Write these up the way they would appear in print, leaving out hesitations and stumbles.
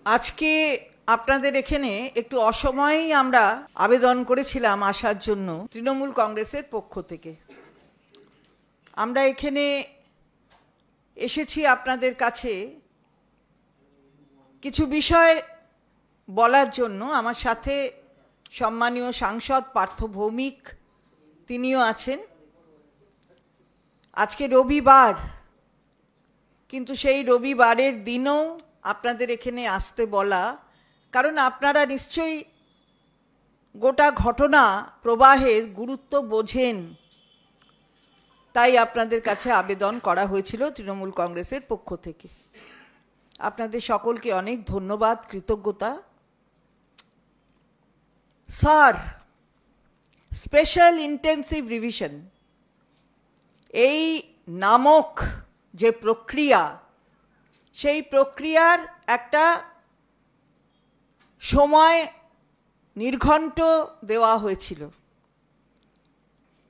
আজকে আপনাদের এখানে একটু অসময়েই আমরা আবেদন করেছিলাম আসার জন্য তৃণমূল কংগ্রেসের পক্ষ থেকে। আমরা এখানে এসেছি আপনাদের কাছে কিছু বিষয় বলার জন্য। আমার সাথে সম্মানীয় সাংসদ পার্থ ভৌমিক তিনিও আছেন। আজকে রবিবার, কিন্তু সেই রবিবারের দিনও আপনাদের এখানে আসতে বলা, কারণ আপনারা নিশ্চয়ই গোটা ঘটনা প্রবাহের গুরুত্ব বোঝেন, তাই আপনাদের কাছে আবেদন করা হয়েছিল তৃণমূল কংগ্রেসের পক্ষ থেকে। আপনাদের সকলকে অনেক ধন্যবাদ, কৃতজ্ঞতা। স্যার, স্পেশাল ইন্টেন্সিভ রিভিশন এই নামক যে প্রক্রিয়া, সেই প্রক্রিয়ার একটা সময় নির্ঘণ্ট দেওয়া হয়েছিল।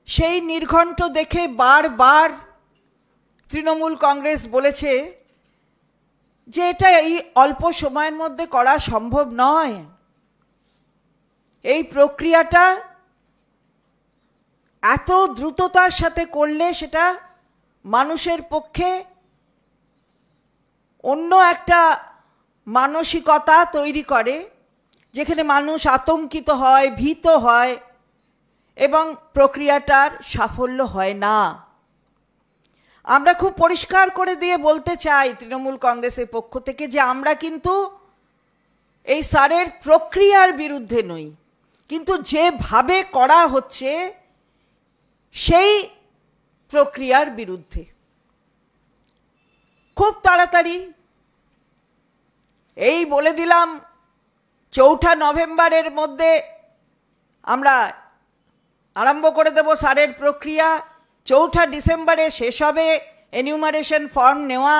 সেই নির্ঘণ্ট দেখে বারবার তৃণমূল কংগ্রেস বলেছে যে এটা এই অল্প সময়ের মধ্যে করা সম্ভব নয়। এই প্রক্রিয়াটা এত দ্রুততার সাথে করলে সেটা মানুষের পক্ষে অন্য একটা মানসিকতা তৈরি করে, যেখানে মানুষ আতঙ্কিত হয়, ভীত হয় এবং প্রক্রিয়াটার সাফল্য হয় না। আমরা খুব পরিষ্কার করে দিয়ে বলতে চাই তৃণমূল কংগ্রেসের পক্ষ থেকে যে আমরা কিন্তু এই স্যারের প্রক্রিয়ার বিরুদ্ধে নই, কিন্তু যেভাবে করা হচ্ছে সেই প্রক্রিয়ার বিরুদ্ধে। খুব তাড়াতাড়ি এই বলে দিলাম 4 নভেম্বরের মধ্যে আমরা আরম্ভ করে দেব স্যারের প্রক্রিয়া, 4 ডিসেম্বরে শেষ হবে এনিউমারেশন ফর্ম নেওয়া,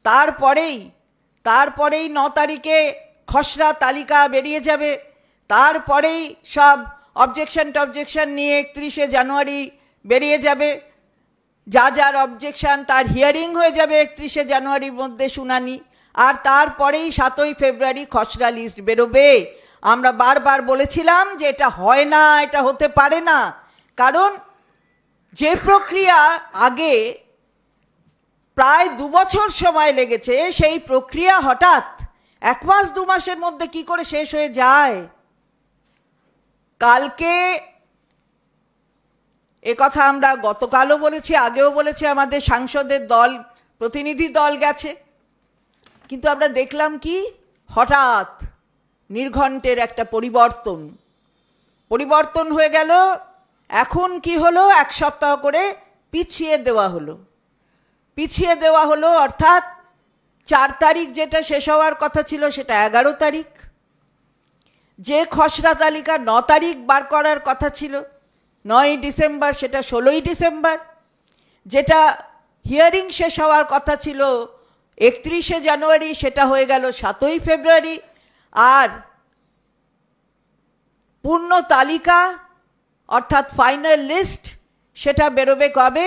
তারপরেই 9 তারিখে খসড়া তালিকা বেরিয়ে যাবে, তারপরেই সব অবজেকশন নিয়ে 31শে জানুয়ারি বেরিয়ে যাবে, যার অবজেকশন তার হিয়ারিং হয়ে যাবে 31শে জানুয়ারির মধ্যে শুনানি, আর তারপরেই 7ই ফেব্রুয়ারি খসড়া লিস্ট বেরোবে। আমরা বারবার বলেছিলাম যে এটা হয় না, এটা হতে পারে না, কারণ যে প্রক্রিয়া আগে প্রায় 2 বছর সময় লেগেছে, সেই প্রক্রিয়া হঠাৎ 1 মাস 2 মাসের মধ্যে কি করে শেষ হয়ে যায়। কালকে কথা আমরা গতকালও বলেছি, আগেও বলেছি, আমাদের সাংসদের দল, প্রতিনিধি দল গেছে, কিন্তু আমরা দেখলাম কি হঠাৎ নির্ঘণ্টের একটা পরিবর্তন হয়ে গেল। এখন কি হলো, 1 সপ্তাহ করে পিছিয়ে দেওয়া হলো, অর্থাৎ 4 তারিখ যেটা শেষ হওয়ার কথা ছিল সেটা 11 তারিখ, যে খসড়া তালিকা 9 তারিখ বার করার কথা ছিল 9ই ডিসেম্বর সেটা 16ই ডিসেম্বর, যেটা হিয়ারিং শেষ হওয়ার কথা ছিল 31শে জানুয়ারি সেটা হয়ে গেল 7ই ফেব্রুয়ারি, আর পূর্ণ তালিকা অর্থাৎ ফাইনাল লিস্ট সেটা বেরোবে কবে,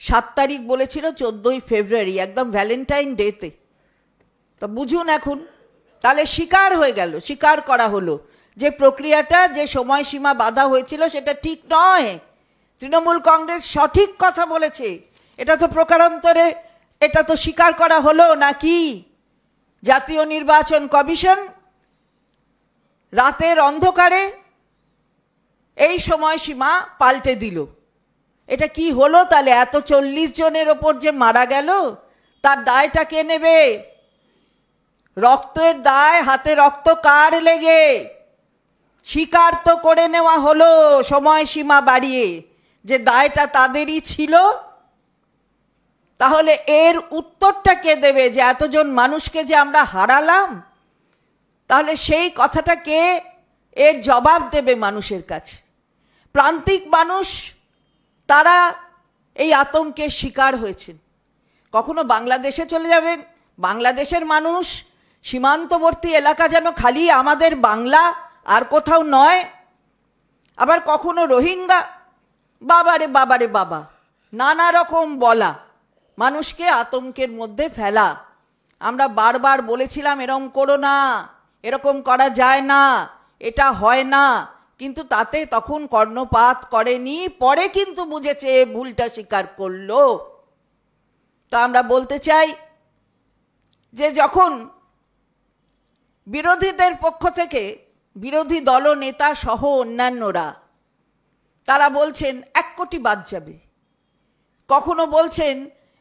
7 তারিখ বলেছিল 14ই ফেব্রুয়ারি, একদম ভ্যালেন্টাইন ডেতে। তো বুঝুন এখন, তাহলে স্বীকার করা হলো যে প্রক্রিয়াটা, যে সময়সীমা বাধা হয়েছিল সেটা ঠিক নয়। তৃণমূল কংগ্রেস সঠিক কথা বলেছে, এটা তো প্রকারান্তরে এটা তো স্বীকার করা হলো নাকি। জাতীয় নির্বাচন কমিশন রাতের অন্ধকারে এই সময়সীমা পাল্টে দিল। এটা কি হলো তাহলে? এত 40 জনের ওপর যে মারা গেল, তার দায়টা কে নেবে? রক্তের দায়, হাতে রক্ত কার লেগে? স্বীকার তো করে নেওয়া হলো সময়সীমা বাড়িয়ে যে দায়টা তাদেরই ছিল। তাহলে এর উত্তরটা কে দেবে যে এতজন মানুষকে যে আমরা হারালাম? তাহলে সেই কথাটা কে এর জবাব দেবে মানুষের কাছে? প্রান্তিক মানুষ তারা এই আতঙ্কের শিকার হয়েছেন। কখনো বাংলাদেশে চলে যাবেন, বাংলাদেশের মানুষ, সীমান্তবর্তী এলাকা যেন খালি আমাদের বাংলা আর কোথাও নয়। আবার কখনো রোহিঙ্গা, বাবারে বাবা, নানা রকম বলা, মানুষকে আতঙ্কের মধ্যে ফেলা। আমরা বারবার বলেছিলাম এরকম করো না, এরকম করা যায় না, এটা হয় না, কিন্তু তাতে তখন কর্ণপাত করেনি, পরে কিন্তু বুঝেছে, ভুলটা স্বীকার করলো। তো আমরা বলতে চাই যে যখন বিরোধীদের পক্ষ থেকে বিরোধী দলনেতা সহ অন্যান্যরা তারা বলছেন 1 কোটি বাদ যাবে, কখনো বলছেন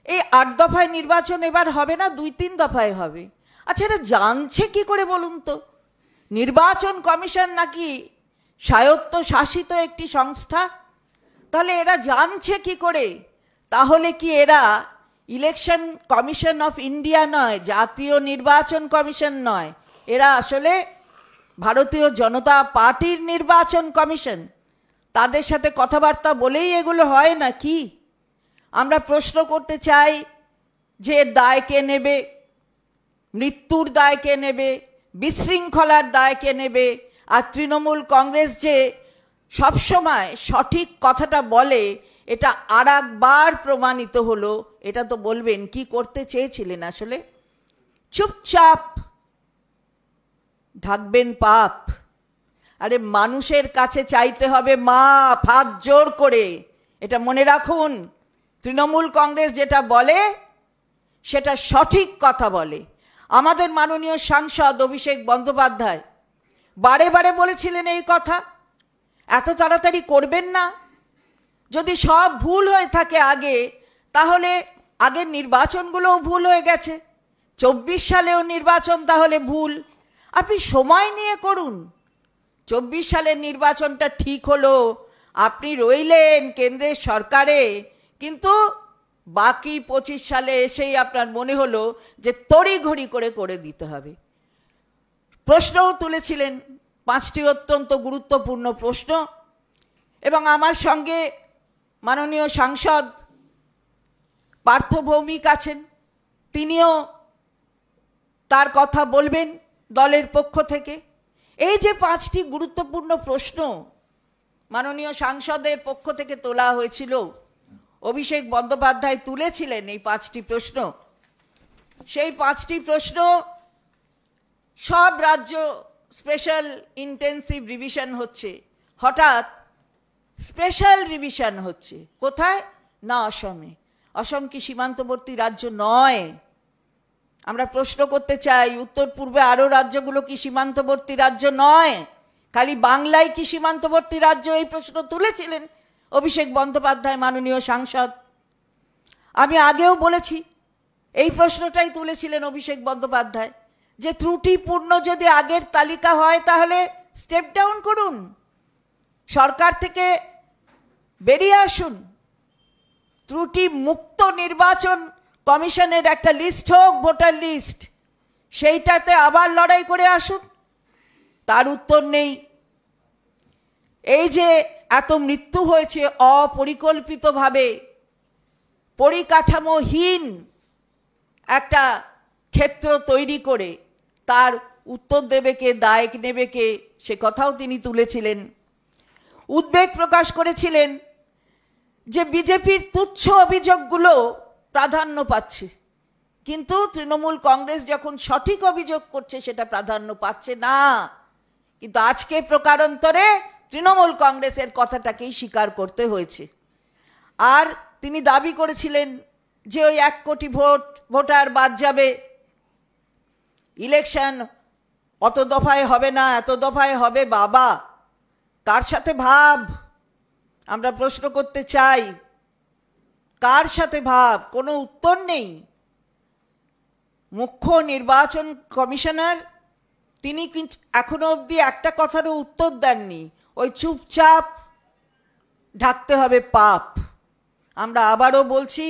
এই 8 দফায় নির্বাচন এবার হবে না, 2-3 দফায় হবে। আচ্ছা, এরা জানছে কি করে বলুন তো? নির্বাচন কমিশন নাকি স্বায়ত্তশাসিত একটি সংস্থা? তাহলে এরা জানছে কি করে? তাহলে কি এরা ইলেকশন কমিশন অফ ইন্ডিয়া নয়, জাতীয় নির্বাচন কমিশন নয়, এরা আসলে ভারতীয় জনতা পার্টির নির্বাচন কমিশন? তাদের সাথে কথাবার্তা বলেই এগুলো হয় না কি? আমরা প্রশ্ন করতে চাই যে দায় কে নেবে? মৃত্যুর দায় কে নেবে? বিশৃঙ্খলার দায় কে নেবে? আর তৃণমূল কংগ্রেস যে সবসময় সঠিক কথাটা বলে, এটা আর একবার প্রমাণিত হলো। এটা তো বলবেন কি করতে চেয়েছিলেন আসলে? চুপচাপ ঢাকবেন পাপ। আরে মানুষের কাছে চাইতে হবে মাপ, হাত জোর করে। এটা মনে রাখুন, তৃণমূল কংগ্রেস যেটা বলে সেটা সঠিক কথা বলে। আমাদের মাননীয় সাংসদ অভিষেক বন্দ্যোপাধ্যায় বারে বারে বলেছিলেন এই কথা, এত তাড়াতাড়ি করবেন না। যদি সব ভুল হয়ে থাকে আগে, তাহলে আগের নির্বাচনগুলোও ভুল হয়ে গেছে, 24 সালেও নির্বাচন তাহলে ভুল। আপনি সময় নিয়ে করুন। 24 সালের নির্বাচনটা ঠিক হলো, আপনি রইলেন কেন্দ্রের সরকারে, কিন্তু বাকি 25 সালে এসেই আপনার মনে হলো যে তড়িঘড়ি করে দিতে হবে। প্রশ্নও তুলেছিলেন, 5টি অত্যন্ত গুরুত্বপূর্ণ প্রশ্ন, এবং আমার সঙ্গে মাননীয় সাংসদ পার্থ ভৌমিক আছেন, তিনিও তার কথা বলবেন দলের পক্ষ থেকে। এই যে 5টি গুরুত্বপূর্ণ প্রশ্ন মাননীয় সাংসদের পক্ষ থেকে তোলা হয়েছিল, অভিষেক বন্দ্যোপাধ্যায় তুলেছিলেন এই 5টি প্রশ্ন। সেই 5টি প্রশ্ন সব রাজ্য স্পেশাল ইন্টেন্সিভ রিভিশন হচ্ছে, হঠাৎ স্পেশাল রিভিশন হচ্ছে। কোথায়? না অসমে। অসম কি সীমান্তবর্তী রাজ্য নয়? আমরা প্রশ্ন করতে চাই, উত্তর পূর্বে আরো রাজ্যগুলো কি সীমান্তবর্তী রাজ্য নয়? খালি বাংলায় কি সীমান্তবর্তী রাজ্য? এই প্রশ্ন তুলেছিলেন অভিষেক বন্দ্যোপাধ্যায় মাননীয় সাংসদ। আমি আগেও বলেছি, এই প্রশ্নটাই তুলেছিলেন অভিষেক বন্দ্যোপাধ্যায়, যে ত্রুটিপূর্ণ যদি আগের তালিকা হয় তাহলে স্টেপ ডাউন করুন, সরকার থেকে বেরিয়ে আসুন, ত্রুটি মুক্ত নির্বাচন কমিশনের একটা লিস্ট হোক, ভোটার লিস্ট, সেইটাতে আবার লড়াই করে আসুন। তার উত্তর নেই। এই যে এত মৃত্যু হয়েছে অপরিকল্পিতভাবে, পরিকাঠামোহীন একটা ক্ষেত্র তৈরি করে, তার উত্তর দেবে কে, দায় নেবে কে, সে কথাও তিনি তুলেছিলেন। উদ্বেগ প্রকাশ করেছিলেন যে বিজেপির তুচ্ছ অভিযোগগুলো প্রাধান্য পাচ্ছে, কিন্তু তৃণমূল কংগ্রেস যখন সঠিক অভিযোগ করছে সেটা প্রাধান্য পাচ্ছে না। কিন্তু আজকে প্রকারান্তরে তৃণমূল কংগ্রেসের কথাটাকেই স্বীকার করতে হয়েছে। আর তিনি দাবি করেছিলেন যে ওই 1 কোটি ভোটার বাদ যাবে, ইলেকশন অত দফায় হবে না, এত দফায় হবে। বাবা, কার সাথে ভাব? আমরা প্রশ্ন করতে চাই, কার সাথে ভাব? কোনো উত্তর নেই। মুখ্য নির্বাচন কমিশনার তিনি কিন্তু এখনো অবধি একটা কথারও উত্তর দেননি। ওই চুপচাপ ঢাকতে হবে পাপ। আমরা আবারও বলছি,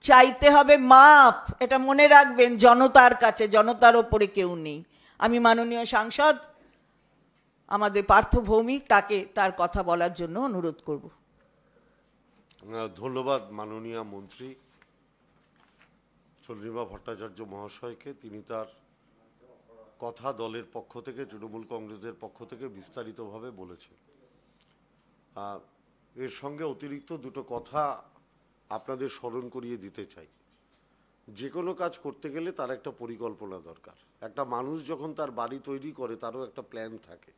চাইতে হবে মাপ। এটা মনে রাখবেন, জনতার কাছে, জনতার ওপরে কেউ নেই। আমি মাননীয় সাংসদ আমাদের পার্থ ভৌমিক, তাকে তার কথা বলার জন্য অনুরোধ করব। ধন্যবাদ মাননীয় মন্ত্রী চন্দ্রিমা ভট্টাচার্য মহাশয়কে। তিনি তার কথা দলের পক্ষ থেকে, তৃণমূল কংগ্রেসের পক্ষ থেকে বিস্তারিতভাবে বলেছেন। এর সঙ্গে অতিরিক্ত দুটো কথা আপনাদের স্মরণ করিয়ে দিতে চাই। যে কোনো কাজ করতে গেলে তার একটা পরিকল্পনা দরকার। একটা মানুষ যখন তার বাড়ি তৈরি করে তারও একটা প্ল্যান থাকে।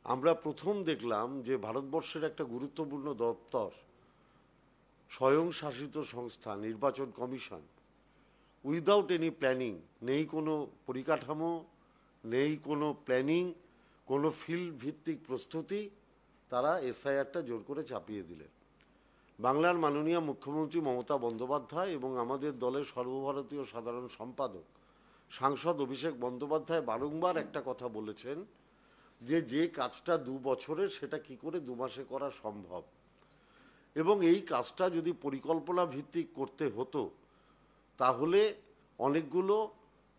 আমরা প্রথম দেখলাম যে ভারতবর্ষের একটা গুরুত্বপূর্ণ দপ্তর, স্বয়ংশাসিত সংস্থা নির্বাচন কমিশন, উইদাউট এনি প্ল্যানিং, নেই কোনো পরিকাঠামো, নেই কোনো প্ল্যানিং, কোনো ফিল্ড ভিত্তিক প্রস্তুতি, তারা এসআইআরটা জোর করে চাপিয়ে দিলেন। বাংলার মাননীয় মুখ্যমন্ত্রী মমতা বন্দ্যোপাধ্যায় এবং আমাদের দলের সর্বভারতীয় সাধারণ সম্পাদক সাংসদ অভিষেক বন্দ্যোপাধ্যায় বারংবার একটা কথা বলেছেন যে কাজটা 2 বছরের সেটা কি করে 2 মাসে করা সম্ভব, এবং এই কাজটা যদি পরিকল্পনা ভিত্তিক করতে হতো তাহলে অনেকগুলো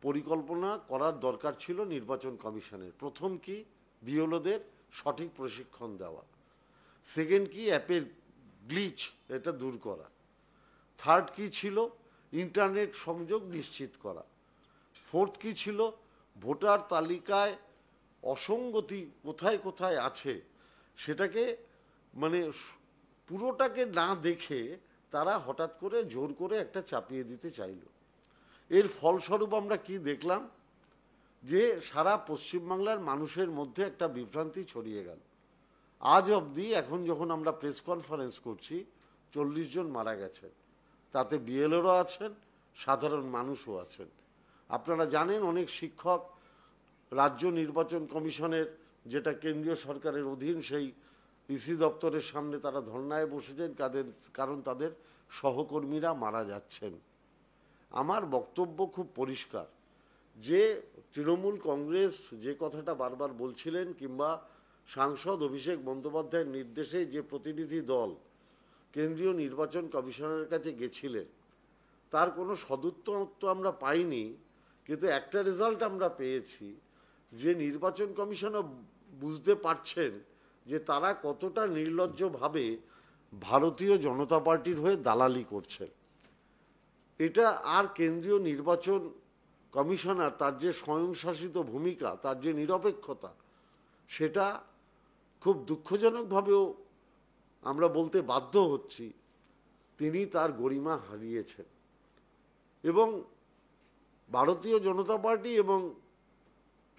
পরিকল্পনা করার দরকার ছিল নির্বাচন কমিশনের। প্রথম কি, বিএলওদের সঠিক প্রশিক্ষণ দেওয়া। সেকেন্ড কি, অ্যাপের গ্লিচ এটা দূর করা। থার্ড কি ছিল, ইন্টারনেট সংযোগ নিশ্চিত করা। ফোর্থ কি ছিল, ভোটার তালিকায় অসঙ্গতি কোথায় কোথায় আছে সেটাকে মানে পুরোটাকে না দেখে তারা হঠাৎ করে জোর করে একটা চাপিয়ে দিতে চাইল। এর ফলস্বরূপ আমরা কি দেখলাম, যে সারা পশ্চিমবাংলার মানুষের মধ্যে একটা বিভ্রান্তি ছড়িয়ে গেল। আজ অবধি এখন যখন আমরা প্রেস কনফারেন্স করছি 40 জন মারা গেছেন, তাতে বিএলওরা আছেন, সাধারণ মানুষও আছেন। আপনারা জানেন অনেক শিক্ষক রাজ্য নির্বাচন কমিশনের, যেটা কেন্দ্রীয় সরকারের অধীন, সেই ইসি দপ্তরের সামনে তারা ধর্নায় বসেছেন, কারণ তাদের সহকর্মীরা মারা যাচ্ছেন। আমার বক্তব্য খুব পরিষ্কার, যে তৃণমূল কংগ্রেস যে কথাটা বারবার বলছিলেন, কিংবা সাংসদ অভিষেক বন্দ্যোপাধ্যায়ের নির্দেশে যে প্রতিনিধি দল কেন্দ্রীয় নির্বাচন কমিশনের কাছে গেছিলেন, তার কোনো সদুত্তর তো আমরা পাইনি, কিন্তু একটা রেজাল্ট আমরা পেয়েছি যে নির্বাচন কমিশনও বুঝতে পারছেন যে তারা কতটা নির্লজ্জভাবে ভারতীয় জনতা পার্টির হয়ে দালালি করছেন। এটা আর কেন্দ্রীয় নির্বাচন কমিশনার, তার যে স্বয়ংশাসিত ভূমিকা, তার যে নিরপেক্ষতা, সেটা খুব দুঃখজনকভাবেও আমরা বলতে বাধ্য হচ্ছি, তিনি তার গরিমা হারিয়েছেন। এবং ভারতীয় জনতা পার্টি এবং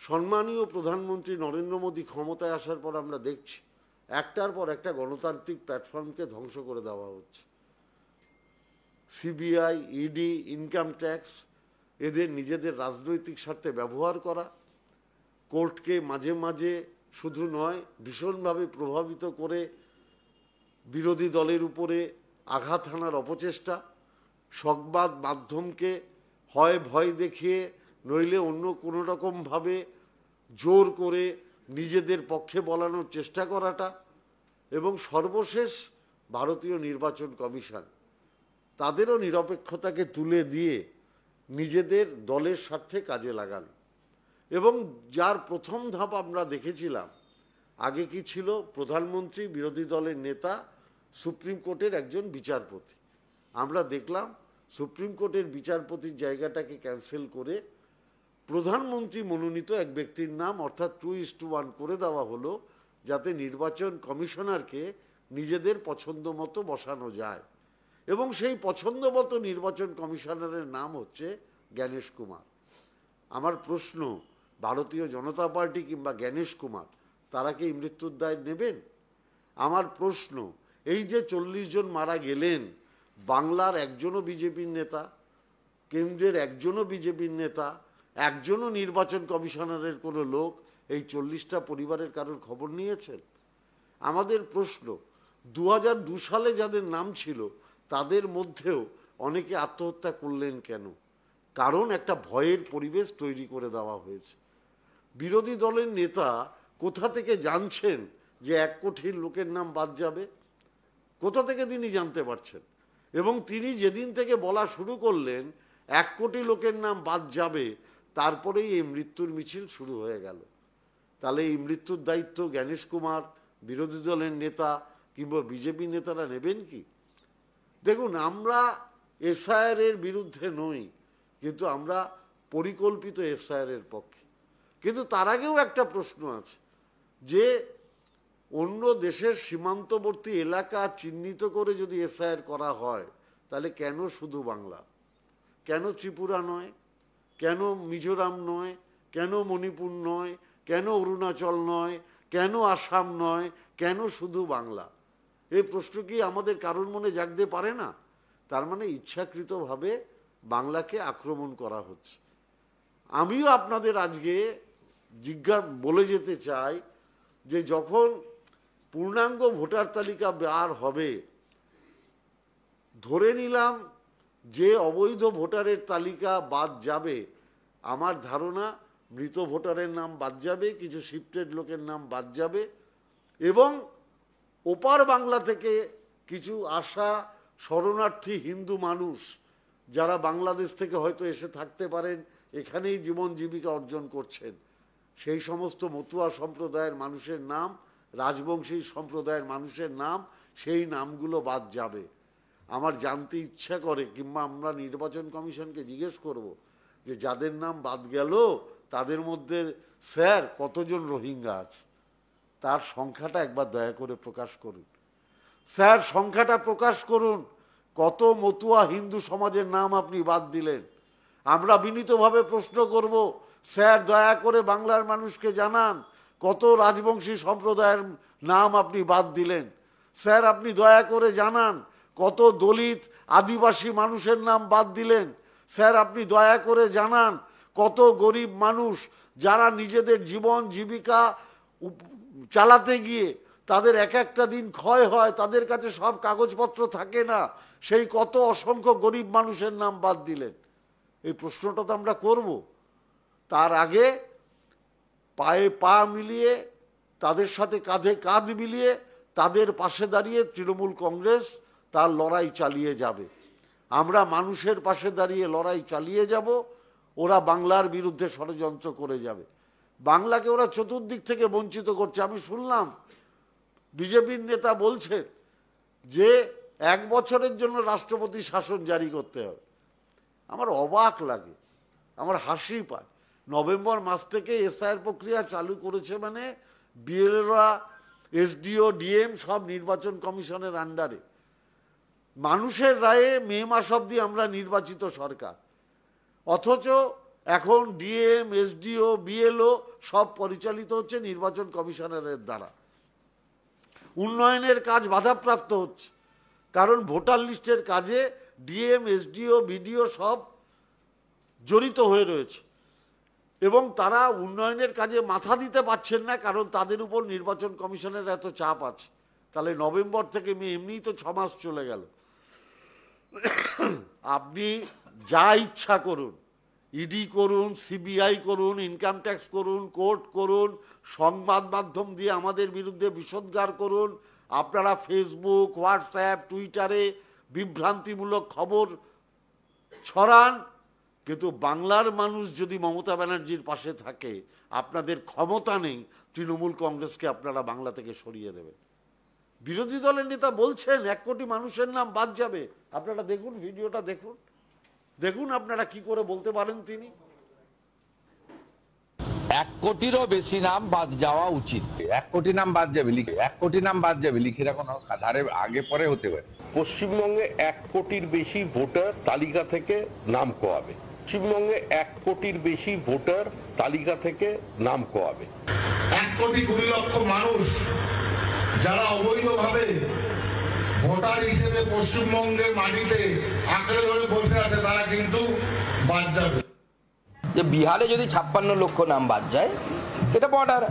সম্মানীয় প্রধানমন্ত্রী নরেন্দ্র মোদী ক্ষমতায় আসার পর আমরা দেখছি একটার পর একটা গণতান্ত্রিক প্ল্যাটফর্মকে ধ্বংস করে দেওয়া হচ্ছে। সিবিআই, ইডি, ইনকাম ট্যাক্স, এদের নিজেদের রাজনৈতিক স্বার্থে ব্যবহার করা, কোর্টকে মাঝে মাঝে শুধু নয় ভীষণভাবে প্রভাবিত করে বিরোধী দলের উপরে আঘাত হানার অপচেষ্টা, সংবাদ মাধ্যমকে হয় ভয় দেখিয়ে নইলে অন্য কোনো রকমভাবে জোর করে নিজেদের পক্ষে বলানোর চেষ্টা করাটা, এবং সর্বশেষ ভারতীয় নির্বাচন কমিশন তাদেরও নিরপেক্ষতাকে তুলে দিয়ে নিজেদের দলের স্বার্থে কাজে লাগান। এবং যার প্রথম ধাপ আমরা দেখেছিলাম, আগে কি ছিল, প্রধানমন্ত্রী, বিরোধী দলের নেতা, সুপ্রিম কোর্টের একজন বিচারপতি। আমরা দেখলাম সুপ্রিম কোর্টের বিচারপতির জায়গাটাকে ক্যান্সেল করে প্রধানমন্ত্রী মনোনীত এক ব্যক্তির নাম, অর্থাৎ 2:1 করে দেওয়া হলো, যাতে নির্বাচন কমিশনারকে নিজেদের পছন্দ মতো বসানো যায়। এবং সেই পছন্দ মতো নির্বাচন কমিশনারের নাম হচ্ছে জ্ঞানেশ কুমার। আমার প্রশ্ন, ভারতীয় জনতা পার্টি কিংবা জ্ঞানেশ কুমার তারা কি মৃত্যুর দায় নেবেন? আমার প্রশ্ন, এই যে 40 জন মারা গেলেন, বাংলার একজনও বিজেপির নেতা, কেন্দ্রের একজনও বিজেপির নেতা, একজনও নির্বাচন কমিশনারের কোনো লোক এই 40টা পরিবারের কারোর খবর নিয়েছেন? আমাদের প্রশ্ন, 2002 সালে যাদের নাম ছিল তাদের মধ্যেও অনেকে আত্মহত্যা করলেন কেন? কারণ একটা ভয়ের পরিবেশ তৈরি করে দেওয়া হয়েছে। বিরোধী দলের নেতা কোথা থেকে জানছেন যে 1 কোটির লোকের নাম বাদ যাবে? কোথা থেকে তিনি জানতে পারছেন? এবং তিনি যেদিন থেকে বলা শুরু করলেন 1 কোটি লোকের নাম বাদ যাবে, তারপরেই এই মৃত্যুর মিছিল শুরু হয়ে গেল। তাহলে এই মৃত্যুর দায়িত্ব জ্ঞানেশ কুমার, বিরোধী দলের নেতা কিংবা বিজেপি নেতারা নেবেন কি? দেখুন, আমরা এসআইআর এর বিরুদ্ধে নই, কিন্তু আমরা পরিকল্পিত এসআইআর এর পক্ষে। কিন্তু তার আগেও একটা প্রশ্ন আছে, যে অন্য দেশের সীমান্তবর্তী এলাকা চিহ্নিত করে যদি এসআইআর করা হয়, তাহলে কেন শুধু বাংলা? কেন ত্রিপুরা নয়, কেন মিজোরাম নয়, কেন মণিপুর নয়, কেন অরুণাচল নয়, কেন আসাম নয়, কেন শুধু বাংলা? এই প্রশ্ন কি আমাদের কারোর মনে জাগতে পারে না? তার মানে ইচ্ছাকৃতভাবে বাংলাকে আক্রমণ করা হচ্ছে। আমিও আপনাদের আজকে বলে যেতে চাই যে যখন পূর্ণাঙ্গ ভোটার তালিকা বার হবে, ধরে নিলাম যে অবৈধ ভোটারের তালিকা বাদ যাবে, আমার ধারণা মৃত ভোটারের নাম বাদ যাবে, কিছু শিফটেড লোকের নাম বাদ যাবে, এবং ওপার বাংলা থেকে কিছু আসা শরণার্থী হিন্দু মানুষ যারা বাংলাদেশ থেকে হয়তো এসে থাকতে পারেন, এখানেই জীবন জীবিকা অর্জন করছেন, সেই সমস্ত মতুয়া সম্প্রদায়ের মানুষের নাম, রাজবংশী সম্প্রদায়ের মানুষের নাম, সেই নামগুলো বাদ যাবে। আমার জানতে ইচ্ছা করে, কিংবা আমরা নির্বাচন কমিশনকে জিজ্ঞেস করব যে যাদের নাম বাদ গেল তাদের মধ্যে স্যার কতজন রোহিঙ্গা আছে, তার সংখ্যাটা একবার দয়া করে প্রকাশ করুন। স্যার সংখ্যাটা প্রকাশ করুন, কত মতুয়া হিন্দু সমাজের নাম আপনি বাদ দিলেন। আমরা বিনীতভাবে প্রশ্ন করব, স্যার দয়া করে বাংলার মানুষকে জানান কত রাজবংশী সম্প্রদায়ের নাম আপনি বাদ দিলেন। স্যার আপনি দয়া করে জানান কত দলিত আদিবাসী মানুষের নাম বাদ দিলেন। স্যার আপনি দয়া করে জানান কত গরিব মানুষ যারা নিজেদের জীবন জীবিকা চালাতে গিয়ে তাদের এক একটা দিন ক্ষয় হয়, তাদের কাছে সব কাগজপত্র থাকে না, সেই কত অসংখ্য গরিব মানুষের নাম বাদ দিলেন। এই প্রশ্নটা তো আমরা করব। তার আগে পায়ে পা মিলিয়ে, তাদের সাথে কাঁধে কাঁধ মিলিয়ে, তাদের পাশে দাঁড়িয়ে তৃণমূল কংগ্রেস তার লড়াই চালিয়ে যাবে। আমরা মানুষের পাশে দাঁড়িয়ে লড়াই চালিয়ে যাব, ওরা বাংলার বিরুদ্ধে ষড়যন্ত্র করে যাবে। বাংলাকে ওরা চতুর্দিক থেকে বঞ্চিত করছে। আমি শুনলাম বিজেপির নেতা বলছে যে 1 বছরের জন্য রাষ্ট্রপতি শাসন জারি করতে হবে। আমার অবাক লাগে, আমার হাসি পায়। নভেম্বর মাস থেকে এসআইআর প্রক্রিয়া চালু করেছে, মানে বিএলওরা, এসডিও, ডিএম সব নির্বাচন কমিশনের আন্ডারে। মানুষের রায়ে মে মাস অবধি আমরা নির্বাচিত সরকার, অথচ এখন ডিএম, এসডিও, বিএলও সব পরিচালিত হচ্ছে নির্বাচন কমিশনারের দ্বারা। উন্নয়নের কাজ বাধাপ্রাপ্ত হচ্ছে, কারণ ভোটার লিস্টের কাজে ডিএম, এসডিও, বিডিও সব জড়িত হয়ে রয়েছে, এবং তারা উন্নয়নের কাজে মাথা দিতে পারছেন না, কারণ তাদের উপর নির্বাচন কমিশনের এত চাপ আছে। তাহলে নভেম্বর থেকে মে, এমনিই তো 6 মাস চলে গেল। আপনি যা ইচ্ছা করুন, ইডি করুন, সিবিআই করুন, ইনকাম ট্যাক্স করুন, কোর্ট করুন, সংবাদ মাধ্যম দিয়ে আমাদের বিরুদ্ধে বিষোদ্গার করুন, আপনারা ফেসবুক, হোয়াটসঅ্যাপ, টুইটারে বিভ্রান্তিমূলক খবর ছড়ান, কিন্তু বাংলার মানুষ যদি মমতা ব্যানার্জির পাশে থাকে, আপনাদের ক্ষমতা নেই তৃণমূল কংগ্রেসকে আপনারা বাংলা থেকে সরিয়ে দেবেন। বিরোধী দলের নেতা বলছেন 1 কোটি মানুষের নাম বাদ যাবে। আপনারা দেখুন, ভিডিওটা দেখুন, দেখুন আপনারা কি করে বলতে পারেন তিনি। 1 কোটিরও বেশি নাম বাদ যাওয়া উচিত। 1 কোটি নাম বাদ যাবে লিখে, 1 কোটি নাম বাদ যাবে লিখে রাখুন, ধারে আগে পরে হতে পারে। পশ্চিমবঙ্গে 1 কোটির বেশি ভোটার তালিকা থেকে নাম কোয়াবে। পশ্চিমবঙ্গে 1 কোটির বেশি ভোটার তালিকা থেকে নাম কোয়াবে। 1 কোটি 20 লক্ষ মানুষ যারা অবৈধভাবে ভোটার হিসেবে পশ্চিমবঙ্গের মাটিতে আঁকড়ে ধরে বসে আছে, তারা কিন্তু বাদ যাবে। যে বিহারে যদি 56 লক্ষ নাম বাদ যায়, এটা বর্ডার,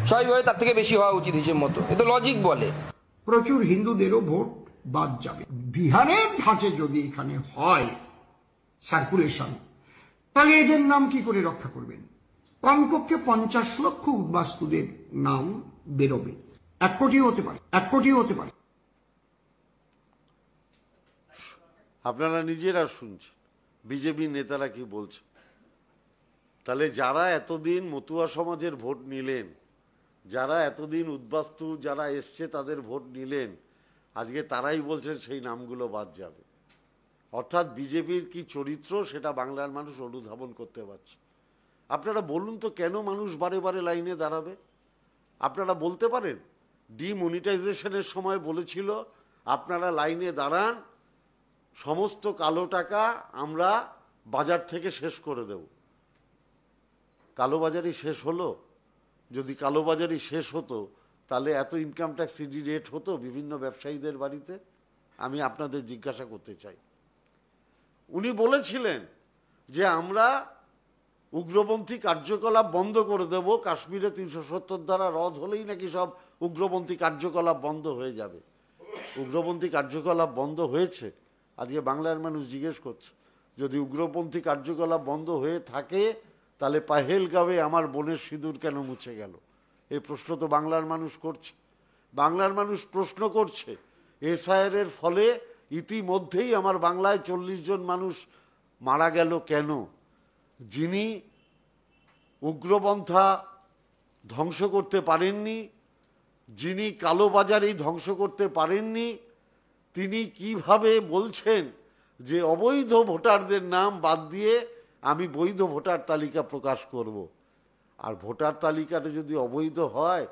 স্বাভাবিকভাবে তার থেকে বেশি হওয়া উচিত হিসেব মতো, এটা লজিক বলে। প্রচুর হিন্দুদেরও ভোট বাদ যাবে। বিহারের ধাঁচে যদি এখানে হয় সার্কুলেশন, তাহলে এদের নাম কি করে রক্ষা করবেন? কমপক্ষে 50 লক্ষ উদ্বাস্তুদের নাম বেরোবে। 1 কোটিও হতে পারে, 1 কোটিও হতে পারে। আপনারা নিজেরা শুনছেন বিজেপি নেতারা কি বলছে। তাহলে যারা এতদিন মতুয়া সমাজের ভোট নিলেন, যারা এতদিন উদ্বাস্তু যারা এসছে তাদের ভোট নিলেন, আজকে তারাই বলছেন সেই নামগুলো বাদ যাবে। অর্থাৎ বিজেপির কি চরিত্র সেটা বাংলার মানুষ অনুধাবন করতে পারছে। আপনারা বলুন তো, কেন মানুষ বারে বারে লাইনে দাঁড়াবে? আপনারা বলতে পারেন ডিমনিটাইজেশনের সময় বলেছিল আপনারা লাইনে দাঁড়ান, সমস্ত কালো টাকা আমরা বাজার থেকে শেষ করে দেব। কালোবাজারি শেষ হলো? যদি কালোবাজারি শেষ হতো তাহলে এত ইনকাম ট্যাক্স ইডি রেট হতো বিভিন্ন ব্যবসায়ীদের বাড়িতে? আমি আপনাদের জিজ্ঞাসা করতে চাই। উনি বলেছিলেন যে আমরা উগ্রপন্থী কার্যকলাপ বন্ধ করে দেব, কাশ্মীরে 370 ধারা রদ হলেই নাকি সব উগ্রপন্থী কার্যকলাপ বন্ধ হয়ে যাবে। উগ্রপন্থী কার্যকলাপ বন্ধ হয়েছে? আজকে বাংলার মানুষ জিজ্ঞেস করছে। যদি উগ্রপন্থী কার্যকলাপ বন্ধ হয়ে থাকে তাহলে পাহেলগাঁওয়ে আমার বোনের সিঁদুর কেন মুছে গেল? এই প্রশ্ন তো বাংলার মানুষ করছে। বাংলার মানুষ প্রশ্ন করছে এসআইআর এর ফলে ইতিমধ্যেই আমার বাংলায় 40 জন মানুষ মারা গেল কেন? যিনি উগ্রপন্থা ধ্বংস করতে পারেননি, যিনি কালোবাজারি ধ্বংস করতে পারেননি, তিনি কিভাবে বলছেন যে অবৈধ ভোটারদের নাম বাদ দিয়ে আমি বৈধ ভোটার তালিকা প্রকাশ করব? আর ভোটার তালিকাটা যদি অবৈধ হয়,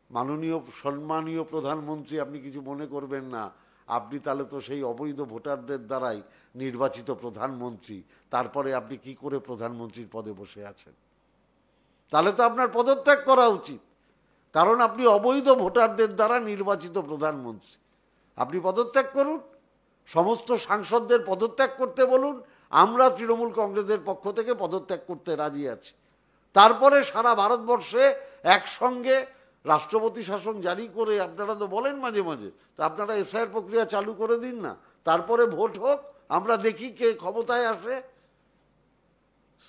মাননীয় সম্মানীয় প্রধানমন্ত্রী, আপনি কিছু মনে করবেন না, আপনি তাহলে তো সেই অবৈধ ভোটারদের দ্বারাই নির্বাচিত প্রধানমন্ত্রী। তারপরে আপনি কি করে প্রধানমন্ত্রীর পদে বসে আছেন? তাহলে তো আপনার পদত্যাগ করা উচিত, কারণ আপনি অবৈধ ভোটারদের দ্বারা নির্বাচিত প্রধানমন্ত্রী। আপনি পদত্যাগ করুন, সমস্ত সাংসদদের পদত্যাগ করতে বলুন। আমরা তৃণমূল কংগ্রেসের পক্ষ থেকে পদত্যাগ করতে রাজি আছি। তারপরে সারা ভারতবর্ষে একসঙ্গে রাষ্ট্রপতি শাসন জারি করে, আপনারা তো বলেন মাঝে মাঝে, তো আপনারা এসআইআর প্রক্রিয়া চালু করে দিন না, তারপরে ভোট হোক, আমরা দেখি কে ক্ষমতায় আসে।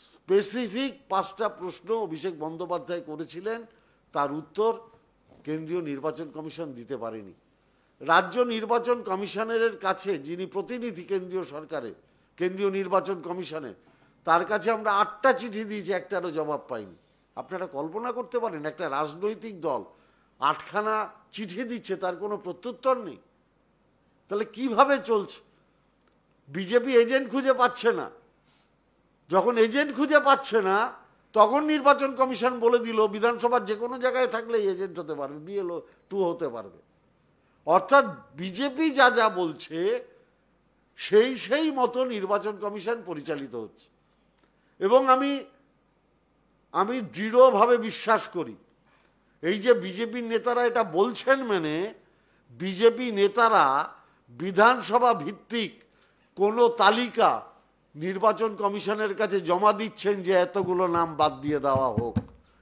স্পেসিফিক 5টা প্রশ্ন অভিষেক বন্দ্যোপাধ্যায় করেছিলেন, তার উত্তর কেন্দ্রীয় নির্বাচন কমিশন দিতে পারেনি। রাজ্য নির্বাচন কমিশনারের কাছে, যিনি প্রতিনিধি কেন্দ্রীয় সরকারের, কেন্দ্রীয় নির্বাচন কমিশনের, তার কাছে আমরা 8টা চিঠি দিয়েছি, একটারও জবাব পাইনি। আপনারা কল্পনা করতে পারেন একটা রাজনৈতিক দল 8খানা চিঠি দিচ্ছে, তার কোনো প্রত্যুত্তর নেই? তাহলে কিভাবে চলছে? বিজেপি এজেন্ট খুঁজে পাচ্ছে না। যখন এজেন্ট খুঁজে পাচ্ছে না, তখন নির্বাচন কমিশন বলে দিল বিধানসভার যে কোনো জায়গায় থাকলে এজেন্ট হতে পারবে, BLO 2 হতে পারবে। অর্থাৎ বিজেপি যা যা বলছে সেই মতো নির্বাচন কমিশন পরিচালিত হচ্ছে। এবং আমি দৃঢ়ভাবে বিশ্বাস করি, এই যে বিজেপির নেতারা এটা বলছেন, মানে বিজেপি নেতারা বিধানসভা ভিত্তিক কোনো তালিকা নির্বাচন কমিশনের কাছে জমা দিচ্ছেন যে এতগুলো নাম বাদ দিয়ে দেওয়া হোক,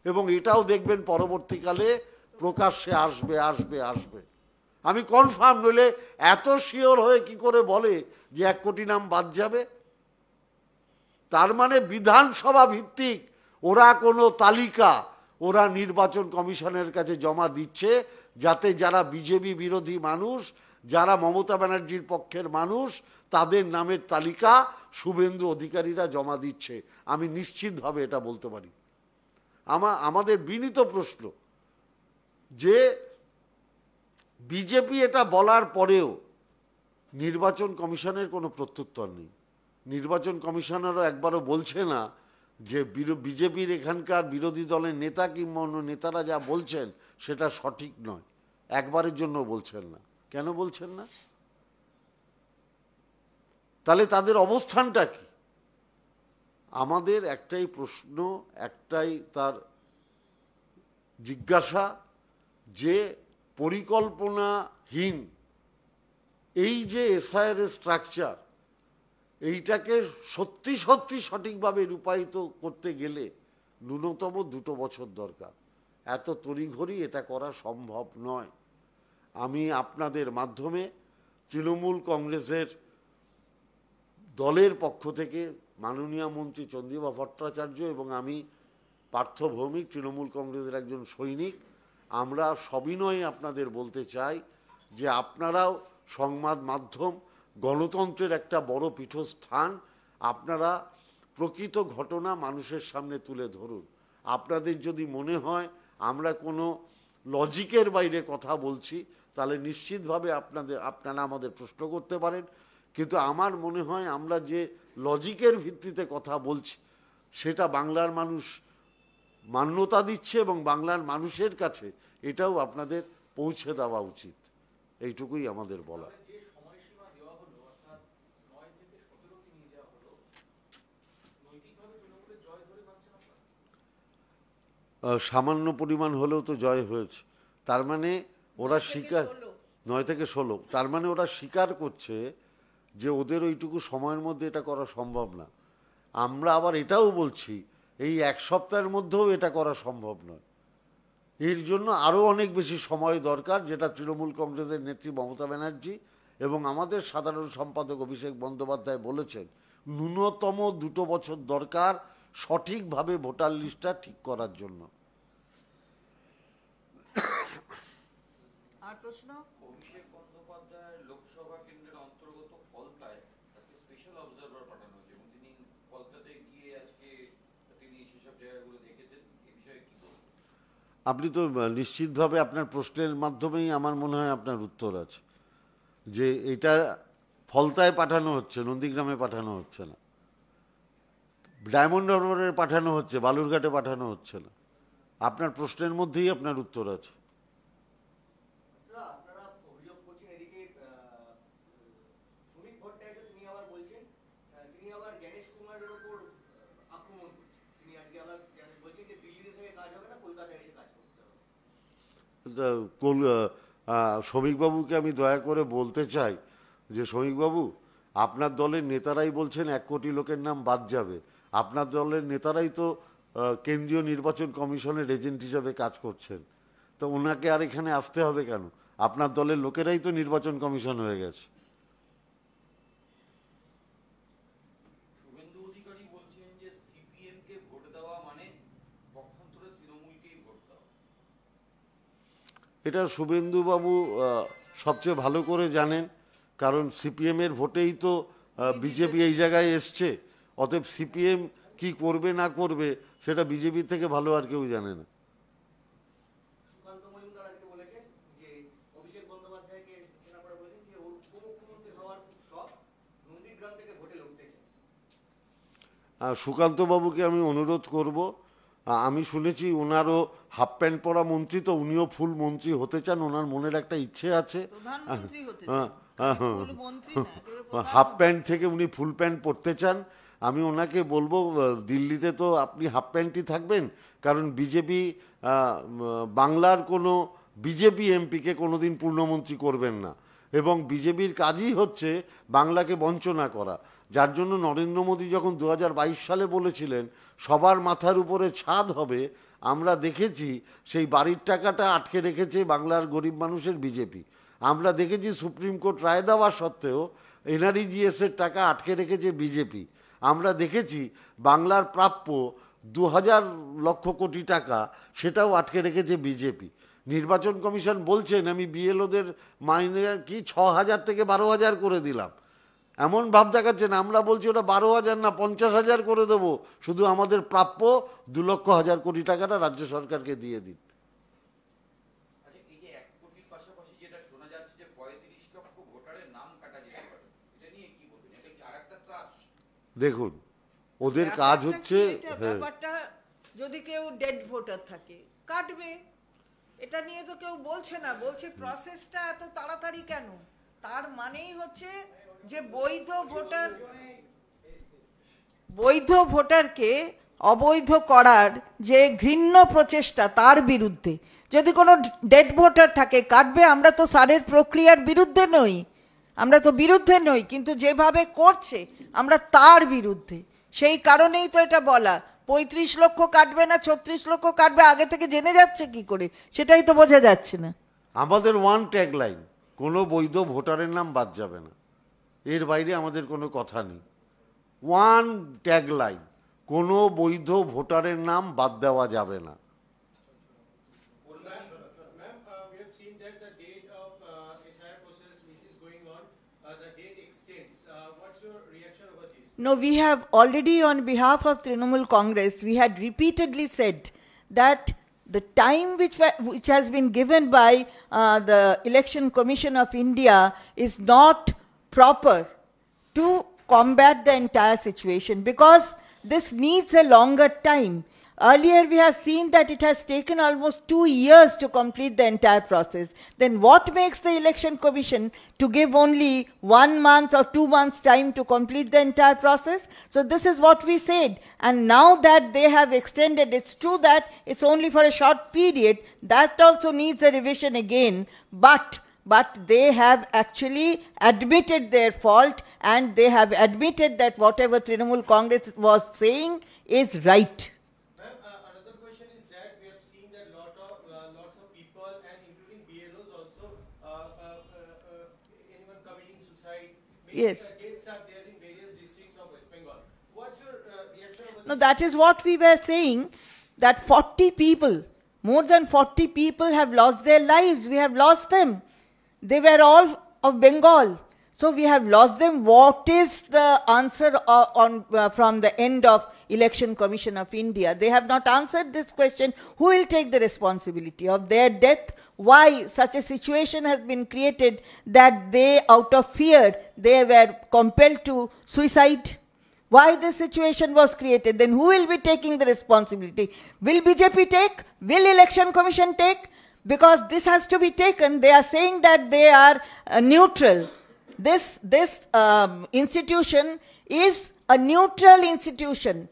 এবং এটাও দেখবেন পরবর্তীকালে প্রকাশ্যে আসবে। আমি কনফার্ম, নইলে এত শিওর হয়ে কি করে বলে যে 1 কোটি নাম বাদ যাবে? তার মানে বিধানসভা ভিত্তিক ওরা কোনো তালিকা ওরা নির্বাচন কমিশনের কাছে জমা দিচ্ছে, যাতে যারা বিজেপি বিরোধী মানুষ, যারা মমতা ব্যানার্জির পক্ষের মানুষ, তাদের নামের তালিকা শুভেন্দু অধিকারীরা জমা দিচ্ছে। আমি নিশ্চিতভাবে এটা বলতে পারি। আমাদের বিনীত প্রশ্ন যে বিজেপি এটা বলার পরেও নির্বাচন কমিশনের কোনো প্রত্যুত্তর নেই। নির্বাচন কমিশনারও একবারও বলছে না যে বিজেপির এখানকার বিরোধী দলের নেতা কিংবা অন্য নেতারা যা বলছেন সেটা সঠিক নয়। একবারের জন্য বলছেন না। কেন বলছেন না? তাহলে তাদের অবস্থানটা কি? আমাদের একটাই প্রশ্ন, একটাই তার জিজ্ঞাসা, যে পরিকল্পনাহীন এই যে এসআইআর এর স্ট্রাকচার, এইটাকে সত্যি সঠিকভাবে রূপায়িত করতে গেলে ন্যূনতম 2 বছর দরকার। এত তড়িঘড়ি এটা করা সম্ভব নয়। আমি আপনাদের মাধ্যমে তৃণমূল কংগ্রেসের দলের পক্ষ থেকে মাননীয় মন্ত্রী চন্দ্রিমা ভট্টাচার্য এবং আমি পার্থ ভৌমিক, তৃণমূল কংগ্রেসের একজন সৈনিক, আমরা সবিনয়ে আপনাদের বলতে চাই যে আপনারাও সংবাদ মাধ্যম, গণতন্ত্রের একটা বড় পীঠস্থান, আপনারা প্রকৃত ঘটনা মানুষের সামনে তুলে ধরুন। আপনাদের যদি মনে হয় আমরা কোনো লজিকের বাইরে কথা বলছি, তাহলে নিশ্চিতভাবে আপনারা আমাদের প্রশ্ন করতে পারেন। কিন্তু আমার মনে হয় আমরা যে লজিকের ভিত্তিতে কথা বলছি সেটা বাংলার মানুষ মান্যতা দিচ্ছে, এবং বাংলার মানুষের কাছে এটাও আপনাদের পৌঁছে দেওয়া উচিত। এইটুকুই আমাদের বলা। সামান্য পরিমাণ হলেও তো জয় হয়েছে। তার মানে ওরা স্বীকার 9 থেকে 16, তার মানে ওরা স্বীকার করছে যে ওদের ওইটুকু সময়ের মধ্যে এটা করা সম্ভব না। আমরা আবার এটাও বলছি এই 1 সপ্তাহের মধ্যেও এটা করা সম্ভব নয়, এর জন্য আরও অনেক বেশি সময় দরকার, যেটা তৃণমূল কংগ্রেসের নেত্রী মমতা ব্যানার্জি এবং আমাদের সাধারণ সম্পাদক অভিষেক বন্দ্যোপাধ্যায় বলেছেন ন্যূনতম 2 বছর দরকার সঠিকভাবে ভোটার লিস্টটা ঠিক করার জন্য। আর প্রশ্ন? অভিষেক বন্দ্যোপাধ্যায় লোকসভা কেন্দ্রের অন্তর্গত ফলতায় তাকে স্পেশাল অবজারভার পাঠানো হয়েছে এবং তিনি ফলতাতে গিয়ে আজকে তিনি সেসব জায়গাগুলো দেখেছেন। এই বিষয়ে কি বলবেন? আপনি তো নিশ্চিতভাবে আপনার প্রশ্নের মাধ্যমেই আমার মনে হয় আপনার উত্তর আছে, যে এটা ফলতায় পাঠানো হচ্ছে, নন্দীগ্রামে পাঠানো হচ্ছে না, ডায়মন্ড হারবারে পাঠানো হচ্ছে, বালুরঘাটে পাঠানো হচ্ছে না। আপনার প্রশ্নের মধ্যেই আপনার উত্তর আছে। আপনারা অভিযোগ করছেন এদিকে শ্রমিক ভট্টাচার্য তিনি আবার বলছেন, তিনি আবার জ্ঞানেশ কুমারের ওপর আক্রমণ করছেন। তিনি আজকে আবার বলছেন যে দিল্লিতে থেকে কাজ হবে না, কলকাতায় এসে কাজ করতে হবে। শ্রমিকবাবুকে আমি দয়া করে বলতে চাই যে শ্রমিকবাবু, আপনার দলের নেতারাই বলছেন 1 কোটি লোকের নাম বাদ যাবে। আপনার দলের নেতারাই তো কেন্দ্রীয় নির্বাচন কমিশনের এজেন্ট হিসাবে কাজ করছেন, তো ওনাকে আর এখানে আসতে হবে কেন? আপনার দলের লোকেরাই তো নির্বাচন কমিশন হয়ে গেছে। শুভেন্দু অধিকারী বলছেন যে সিপিএম কে ভোট দেওয়া মানে পক্ষান্তরে তৃণমূলকেই ভোট দেওয়া। এটা শুভেন্দুবাবু সবচেয়ে ভালো করে জানেন, কারণ সিপিএমের ভোটেই তো বিজেপি এই জায়গায় এসছে। অতএব সিপিএম কি করবে না করবে সেটা বিজেপি থেকে ভালো আর কেউ জানে না। সুকান্ত মজুমদার আজকে বলেছেন যে অভিষেক বন্দ্যোপাধ্যায়কে ঘোষণা করে বলেছেন যে ওর উপমুখ্যমন্ত্রী হওয়ার খুব শখ, নন্দীগ্রাম থেকে ভোটে লড়তে চান। সুকান্তবাবুকে আমি অনুরোধ করব, আমি শুনেছি ওনারও হাফ প্যান্ট পরা মন্ত্রী, তো উনিও ফুল মন্ত্রী হতে চান, ওনার মনের একটা ইচ্ছে আছে। প্রধানমন্ত্রী হতে চান, ফুল মন্ত্রী না, একেবারে হাফ প্যান্ট থেকে উনি ফুল প্যান্ট পরতে চান। আমি ওনাকে বলবো দিল্লিতে তো আপনি হাফ প্যান্টই থাকবেন, কারণ বিজেপি বাংলার কোনো বিজেপি এমপিকে কোনোদিন পূর্ণমন্ত্রী করবেন না, এবং বিজেপির কাজই হচ্ছে বাংলাকে বঞ্চনা করা। যার জন্য নরেন্দ্র মোদী যখন 2022 সালে বলেছিলেন সবার মাথার উপরে ছাদ হবে, আমরা দেখেছি সেই বাড়ির টাকাটা আটকে রেখেছে বাংলার গরিব মানুষের বিজেপি। আমরা দেখেছি সুপ্রিম কোর্ট রায় দেওয়া সত্ত্বেও এনআরইজিএসের টাকা আটকে রেখেছে বিজেপি। আমরা দেখেছি বাংলার প্রাপ্য 2000 লক্ষ কোটি টাকা, সেটাও আটকে রেখেছে বিজেপি। নির্বাচন কমিশন বলছেন আমি বিএলওদের মাইনে কি 6000 থেকে 12000 করে দিলাম, এমন ভাব দেখাচ্ছেন। আমরা বলছি ওটা 12000 না 50000 করে দেবো, শুধু আমাদের প্রাপ্য 2,00,000 কোটি টাকাটা রাজ্য সরকারকে দিয়ে দিন। আচ্ছা, এই যে 1 কোটির পাশাপাশি যেটা শোনা যাচ্ছে যে 35 লক্ষ ভোটারের নাম কাটা যেতে পারে, এটা নিয়ে কি বলবেন? এটা কি আরেকটা ত্রাস? দেখুন, ওদের কাজ হচ্ছে, ব্যাপারটা যদি কেউ ডেড ভোটার থাকে কাটবে, এটা নিয়ে তো কেউ বলছে না, বলছে প্রসেসটা এত তাড়াতাড়ি কেন। তার মানেই হচ্ছে যে বৈধ ভোটারকে অবৈধ করার যে ঘৃণ্য প্রচেষ্টা, তার বিরুদ্ধে। যদি কোনো ডেড ভোটার থাকে কাটবে। আমরা তো সারের প্রক্রিয়ার বিরুদ্ধে নই, আমরা তো বিরুদ্ধে নই, কিন্তু যেভাবে করছে আমরা তার বিরুদ্ধে। সেই কারণেই তো এটা বলা, 35 লক্ষ কাটবে না 36 লক্ষ কাটবে, আগে থেকে জেনে যাচ্ছে কি করে সেটাই তো বোঝা যাচ্ছে না। আমাদের ওয়ান ট্যাগ লাইন, কোনো বৈধ ভোটারের নাম বাদ যাবে না, এর বাইরে আমাদের কোনো কথা নেই। ওয়ান ট্যাগ লাইন, কোনো বৈধ ভোটারের নাম বাদ দেওয়া যাবে না। No, we have already, on behalf of Trinamool Congress, we had repeatedly said that the time which has been given by the Election Commission of India is not proper to combat the entire situation, because this needs a longer time. Earlier, we have seen that it has taken almost 2 years to complete the entire process. Then what makes the Election Commission to give only 1 month or 2 months time to complete the entire process? So this is what we said. And now that they have extended, it's true that it's only for a short period. That also needs a revision again. But they have actually admitted their fault, and they have admitted that whatever Trinamool Congress was saying is right. Another question is that we have seen that lots of people, and including BLOs also, anyone committing suicide, Yes. deaths are there in various districts of West Bengal. What's your reaction over No, that is what we were saying, that 40 people, more than 40 people have lost their lives. We have lost them. They were all of Bengal. So we have lost them. What is the answer from the end of Election Commission of India? They have not answered this question. Who will take the responsibility of their death? Why such a situation has been created that they, out of fear, they were compelled to suicide? Why this situation was created? Then who will be taking the responsibility? Will BJP take? Will Election Commission take? Because this has to be taken. They are saying that they are neutral. This institution is a neutral institution,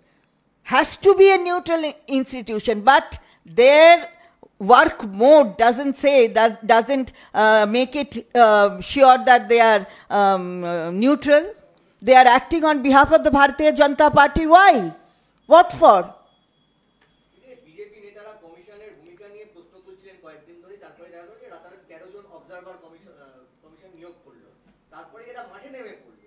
has to be a neutral institution, but their work mode doesn't make it sure that they are neutral. They are acting on behalf of the Bharatiya Janata Party. Why? What for? BJP নেতারা কমিশনের ভূমিকা নিয়ে প্রশ্ন তুলছিলেন কয়েকদিন ধরে, তারপরে দেখা গেল যে রাতারাতি 13 জন অবজারভার কমিশন নিয়োগ করলো, তারপরে এরা মাঠে নেমে পড়লো।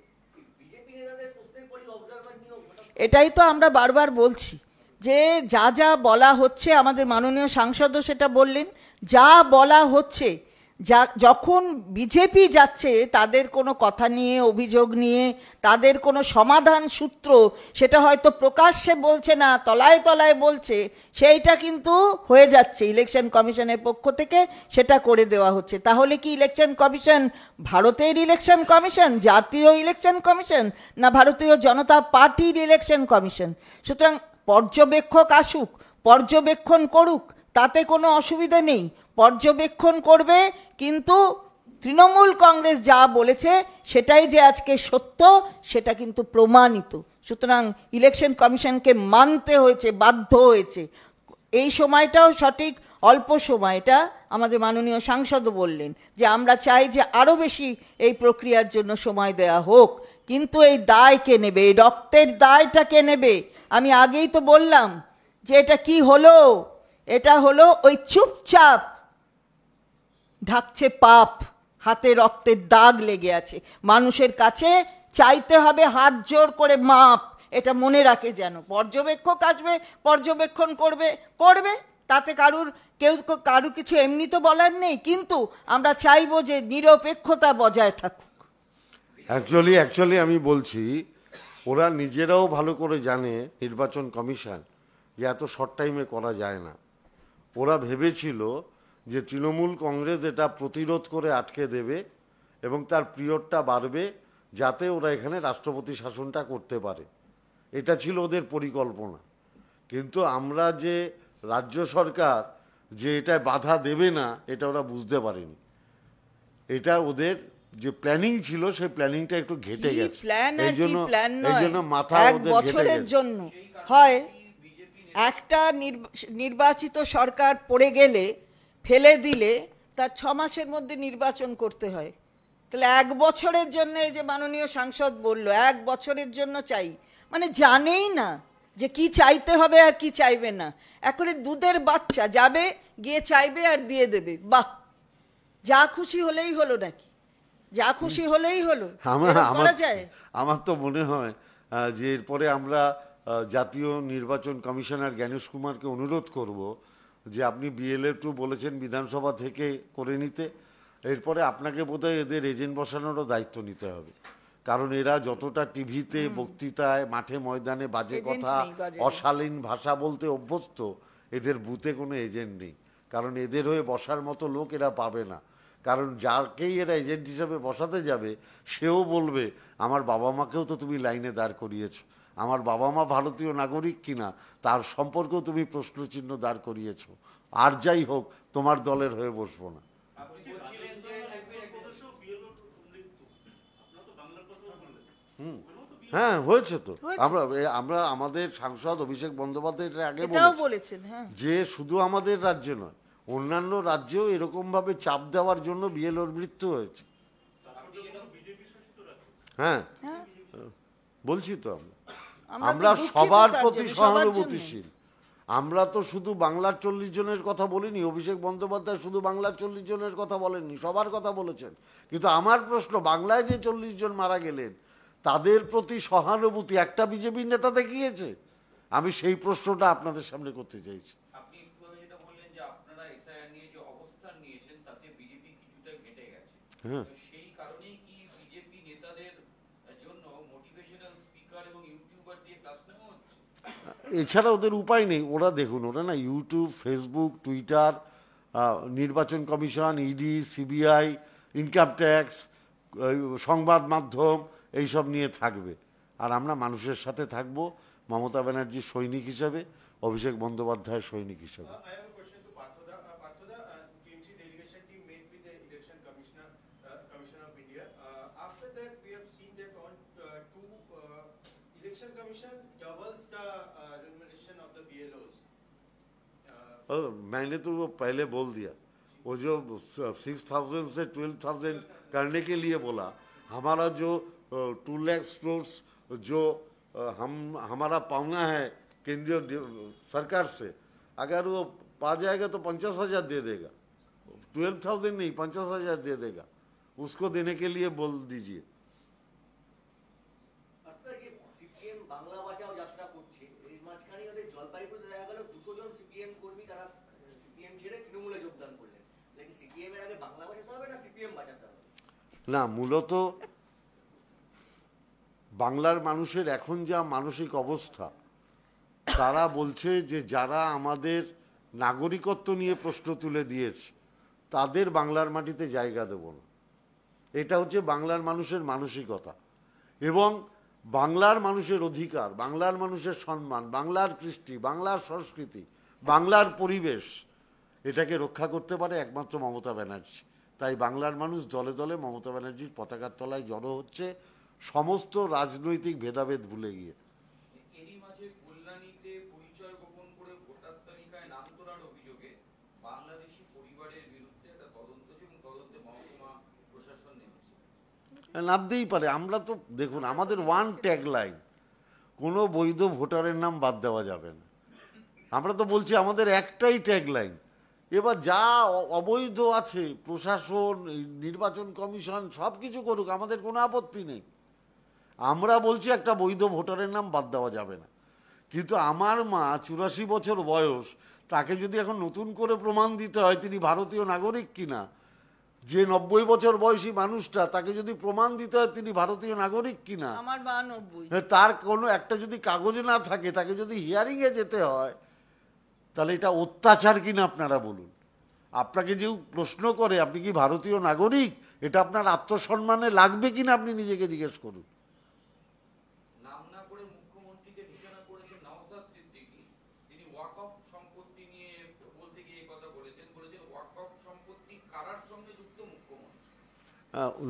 বিজেপি নেতাদের প্রশ্নের পরই অবজারভার নিয়োগ। এটাই তো আমরা বারবার বলছি যে যা যা বলা হচ্ছে, আমাদের মাননীয় সাংসদও সেটা বললেন, যা বলা হচ্ছে, যখন বিজেপি যাচ্ছে তাদের কোনো কথা নিয়ে, অভিযোগ নিয়ে, তাদের কোনো সমাধান সূত্র, সেটা হয়তো প্রকাশ্যে বলছে না, তলায় তলায় বলছে, সেইটা কিন্তু হয়ে যাচ্ছে ইলেকশন কমিশনের পক্ষ থেকে, সেটা করে দেওয়া হচ্ছে। তাহলে কি ইলেকশন কমিশন ভারতের ইলেকশন কমিশন, জাতীয় ইলেকশন কমিশন, না ভারতীয় জনতা পার্টির ইলেকশন কমিশন? সুতরাং পর্যবেক্ষক আসুক, পর্যবেক্ষণ করুক, তাতে কোনো অসুবিধা নেই, পর্যবেক্ষণ করবে, কিন্তু তৃণমূল কংগ্রেস যা বলেছে সেটাই যে আজকে সত্য, সেটা কিন্তু প্রমাণিত। সুতরাং ইলেকশন কমিশনকে মানতে হয়েছে, বাধ্য হয়েছে। এই সময়টাও সঠিক অল্প সময়, এটা আমাদের মাননীয় সাংসদও বললেন যে আমরা চাই যে আরও বেশি এই প্রক্রিয়ার জন্য সময় দেওয়া হোক, কিন্তু এই দায় কে নেবে? এই রক্তের দায়টা কে নেবে? আমি আগেই তো বললাম যে এটা কি হলো, এটা হলো ওই চুপচাপ ঢাকছে পাপ, হাতে রক্তের দাগ লেগে আছে, মানুষের কাছে চাইতে হবে হাত জোর করে মাপ। এটা মনে রাখে যেন, পর্যবেক্ষক আসবে, পর্যবেক্ষণ করবে, তাতে কারুর কিছু এমনি তো বলার নেই, কিন্তু আমরা চাইবো যে নিরপেক্ষতা বজায় থাকুক। অ্যাকচুয়ালি আমি বলছি, ওরা নিজেরাও ভালো করে জানে নির্বাচন কমিশন যে এত শর্ট টাইমে করা যায় না। ওরা ভেবেছিল যে তৃণমূল কংগ্রেস এটা প্রতিরোধ করে আটকে দেবে এবং তার পিরিয়ডটা বাড়বে, যাতে ওরা এখানে রাষ্ট্রপতি শাসনটা করতে পারে। এটা ছিল ওদের পরিকল্পনা। কিন্তু আমরা যে রাজ্য সরকার যে এটা বাধা দেবে না, এটা ওরা বুঝতে পারেনি। এটা ওদের যে প্ল্যানিং ছিল, সেই প্ল্যানিংটা একটু ঘেটে গেছে। এই জন্য মাথা ওদের বছরের জন্য হয় একটা নির্বাচিত সরকার পড়ে গেলে, ফেলে দিলে, তার 6 মাসের মধ্যে নির্বাচন করতে হয়। তাহলে 1 বছরের জন্য, এই যে মাননীয় সাংসদ বলল 1 বছরের জন্য চাই, মানে জানেই না যে কি চাইতে হবে আর কি চাইবে না। এখন দুধের বাচ্চা যাবে, গিয়ে চাইবে আর দিয়ে দেবে। বাহ, যা খুশি হলেই হলো নাকি? যা খুশি হলেই হলো? আমার তো মনে হয় যে এরপরে আমরা জাতীয় নির্বাচন কমিশনার জ্ঞানেশ কুমারকে অনুরোধ করব যে আপনি BLA-2 বলেছেন বিধানসভা থেকে করে নিতে, এরপরে আপনাকে বোধহয় এদের এজেন্ট বসানোরও দায়িত্ব নিতে হবে। কারণ এরা যতটা টিভিতে, বক্তৃতায়, মাঠে ময়দানে বাজে কথা, অশালীন ভাষা বলতে অভ্যস্ত, এদের বুথে কোনো এজেন্ট নেই। কারণ এদের হয়ে বসার মতো লোক এরা পাবে না। কারণ যাকেই এরা এজেন্ট হিসাবে বসাতে যাবে, সেও বলবে আমার বাবা মাকেও তো তুমি লাইনে দাঁড় করিয়েছ, আমার বাবা মা ভারতীয় নাগরিক কিনা তার সম্পর্কেও তুমি প্রশ্নচিহ্ন দাঁড় করিয়েছো। আর যাই হোক, তোমার দলের হয়ে বসবো না। আপনি বলছিলেন যে হ্যাঁ, হয়েছে তো। আমরা আমরা আমাদের সাংসদ অভিষেক বন্দ্যোপাধ্যায় এটা আগে এটাও বলেছেন বলেছেন। হ্যাঁ, যে শুধু আমাদের রাজ্যে নয়, অন্যান্য রাজ্যেও এরকমভাবে চাপ দেওয়ার জন্য বিএলওর মৃত্যু হয়েছে। হ্যাঁ, বলছি তো আমরা তো দুঃখিত সবার তার প্রতি জন্য, সবার সহানুভূতিশীল। আমরা তো শুধু বাংলার 40 জনের কথা বলিনি, অভিষেক বন্দ্যোপাধ্যায় শুধু বাংলার 40 জনের কথা বলেননি, সবার কথা বলেছেন। কিন্তু আমার প্রশ্ন, বাংলায় যে 40 জন মারা গেলেন তাদের প্রতি সহানুভূতি একটা বিজেপি নেতা দেখিয়েছে? আমি সেই প্রশ্নটা আপনাদের সামনে করতে চাইছি। আপনি একটু আগে যেটা বললেন যে আপনারা এসআইআর নিয়ে যে অবস্থান নিয়েছেন তাতে বিজেপি কিছুটা ঘেঁটে গেছে, হ্যাঁ। তো সেই কারণেই কি বিজেপি নেতাদের জন্য মোটিভেশনাল স্পিকার এবং ইউটিউবার দিয়ে ক্লাস নেওয়া হচ্ছে? এছাড়া ওদের উপায় নেই। ওরা দেখুন, ওরা না ইউটিউব, ফেসবুক, টুইটার, নির্বাচন কমিশন, ইডি, সিবিআই, ইনকাম ট্যাক্স, সংবাদ মাধ্যম এইসব নিয়ে থাকবে। আর আমরা মানুষের সাথে থাকবো, মমতা ব্যানার্জির সৈনিক হিসাবে, অভিষেক বন্দ্যোপাধ্যায়ের সৈনিক হিসাবে। I have a question to Parthoda. Parthoda, KMC delegation team met with the election commissioner of India. After that, we have seen that on election commission doubles the remuneration of the BLOs. मैंने तो वो पहले बोल दिया, वो जो 6,000 से 12,000 करने के लिए बोला, हमारा जो 2 लाख स्टोर्स जो हमारा पावना है केंद्रीय सरकार से, अगर वो पा जाएगा तो 50,000 दे देगा, 12,000 नहीं 50,000 दे देगा, उसको देने के लिए बोल दीजिए। সিপিএম বাংলা বাঁচাও যাত্রা করছে, এর মাঝখানে ওদের জলপাইগুড়িতে দেখা গেল 200 জন সিপিএম কর্মী তারা সিপিএম ছেড়ে তৃণমূলে যোগদান করলেন। নাকি সিপিএম এর আগে বাংলা বাঁচাতে হবে না সিপিএম বাঁচাতে হবে? না, মূলত বাংলার মানুষের এখন যা মানসিক অবস্থা, তারা বলছে যে যারা আমাদের নাগরিকত্ব নিয়ে প্রশ্ন তুলে দিয়েছে তাদের বাংলার মাটিতে জায়গা দেব না। এটা হচ্ছে বাংলার মানুষের মানসিকতা। এবং বাংলার মানুষের অধিকার, বাংলার মানুষের সম্মান, বাংলার কৃষ্টি, বাংলার সংস্কৃতি, বাংলার পরিবেশ, এটাকে রক্ষা করতে পারে একমাত্র মমতা ব্যানার্জি। তাই বাংলার মানুষ দলে দলে মমতা ব্যানার্জির পতাকার তলায় জড়ো হচ্ছে, সমস্ত রাজনৈতিক ভেদাভেদ ভুলে গিয়ে। এরই মাঝে কল্যাণীতে পরিচয় গোপন করে ভোটার তালিকায় নাম তোলার অভিযোগে বাংলাদেশি পরিবারের বিরুদ্ধে একটা তদন্ত এবং তদন্তে মহকুমা প্রশাসন নেমেছে। নামতেই পারে। আমরা তো দেখুন, আমাদের ওয়ান ট্যাগ লাইন, কোনো বৈধ ভোটারের নাম বাদ দেওয়া যাবে না। আমরা তো বলছি আমাদের একটাই ট্যাগ লাইন। এবার যা অবৈধ আছে, প্রশাসন, নির্বাচন কমিশন সব কিছু করুক, আমাদের কোনো আপত্তি নেই। আমরা বলছি একটা বৈধ ভোটারের নাম বাদ দেওয়া যাবে না। কিন্তু আমার মা 84 বছর বয়স, তাকে যদি এখন নতুন করে প্রমাণ দিতে হয় তিনি ভারতীয় নাগরিক কিনা, যে 90 বছর বয়সী মানুষটা, তাকে যদি প্রমাণ দিতে হয় তিনি ভারতীয় নাগরিক কিনা, আমার 92, তার কোনো একটা যদি কাগজ না থাকে, তাকে যদি হিয়ারিংয়ে যেতে হয়, তাহলে এটা অত্যাচার কিনা আপনারা বলুন। আপনাকে যে প্রশ্ন করে আপনি কি ভারতীয় নাগরিক, এটা আপনার আত্মসম্মানে লাগবে কিনা আপনি নিজেকে জিজ্ঞেস করুন। নাম না করে মুখ্যমন্ত্রীকে নিশানা করেছেন নওশাদ সিদ্দিকী। তিনি ওয়াকফ সম্পত্তি নিয়ে বলতে গিয়ে এই কথা বলেছেন ওয়াকফ সম্পত্তি কারার সঙ্গে যুক্ত মুখ্যমন্ত্রী।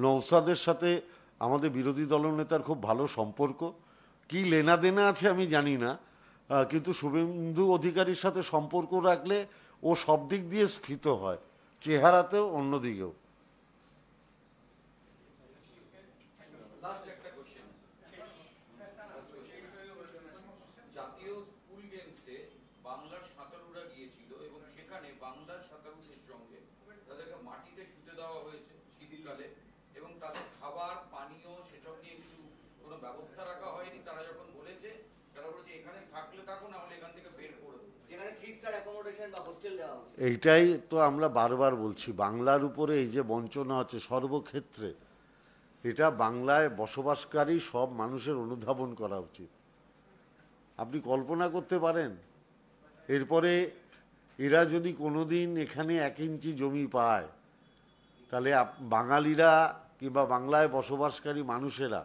নওশাদের সাথে আমাদের বিরোধী দলনেতার খুব ভালো সম্পর্ক, কি লেনা দেনা আছে আমি জানি না, কিন্তু শুভেন্দু অধিকারীর সাথে সম্পর্ক রাখলে ও সব দিক দিয়ে স্ফীত হয়, চেহারাতেও অন্যদিকেও। লাস্ট একটা কোশ্চেন, জাতীয় স্কুল গেমসে বাংলার সাঁতারুরা গিয়েছিল এবং সেখানে বাংলার সাঁতারুদের সঙ্গে তাদেরকে মাটিতে শুতে দেওয়া হয়েছে শীতকালে, এবং তাদের খাবার পানীয় সেসব নিয়ে কিছু কোনো ব্যবস্থা রাখা হয়নি। তারা যখন বলেছে, তারা বলেছে এখানে থাকলে থাকো, না হলে এখান থেকে বের করে দেবো, যেখানে 3 স্টার অ্যাকোমোডেশন বা হোস্টেল দেওয়া হচ্ছে। এইটাই তো আমরা বারবার বলছি, বাংলার উপরে এই যে বঞ্চনা হচ্ছে সর্বক্ষেত্রে, এটা বাংলায় বসবাসকারী সব মানুষের অনুধাবন করা উচিত। আপনি কল্পনা করতে পারেন, এরপরে এরা যদি কোনোদিন এখানে 1 ইঞ্চি জমি পায়, তাহলে বাঙালিরা কিংবা বাংলায় বসবাসকারী মানুষেরা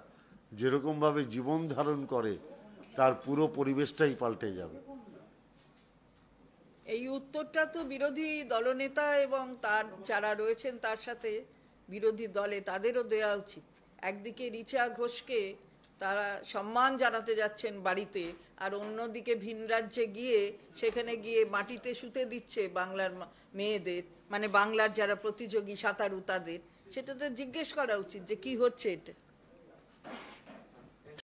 যেরকমভাবে জীবন ধারণ করে, তার পুরো পরিবেশটাই পাল্টে যাবে। এই উত্তরটা তো বিরোধী দলনেতা এবং তার যারা রয়েছেন তার সাথে বিরোধী দলে তাদেরও দেওয়া উচিত। একদিকে রিচা ঘোষকে তারা সম্মান জানাতে যাচ্ছেন বাড়িতে, আর অন্যদিকে ভিন রাজ্যে গিয়ে সেখানে গিয়ে মাটিতে শুতে দিচ্ছে বাংলার মেয়েদের, মানে বাংলার যারা প্রতিযোগী সাঁতারু তাদের। সেটা তো জিজ্ঞেস করা উচিত যে কি হচ্ছে এটা।